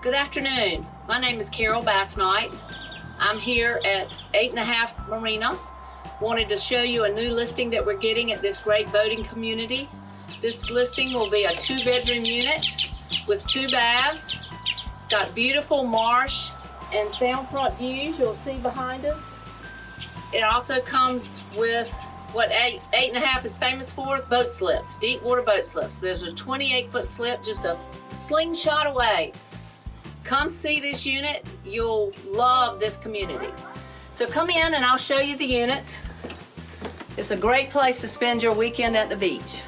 Good afternoon. My name is Carol Basnight. I'm here at 8.5 Marina. Wanted to show you a new listing that we're getting at this great boating community. This listing will be a 2-bedroom unit with 2 baths. It's got beautiful marsh and soundfront views you'll see behind us. It also comes with what 8.5 is famous for, boat slips, deep water boat slips. There's a 28-foot slip just a slingshot away. Come see this unit. You'll love this community. So come in and I'll show you the unit. It's a great place to spend your weekend at the beach.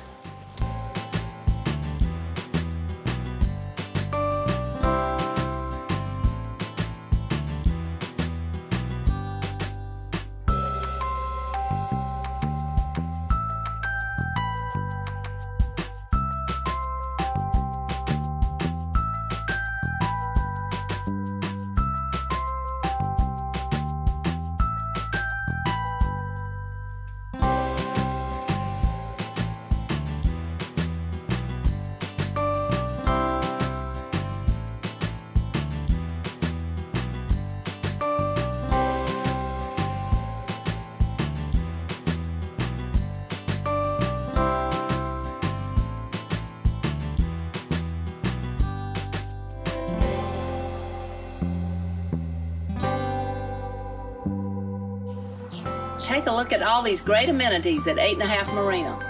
Take a look at all these great amenities at 8.5 Marina.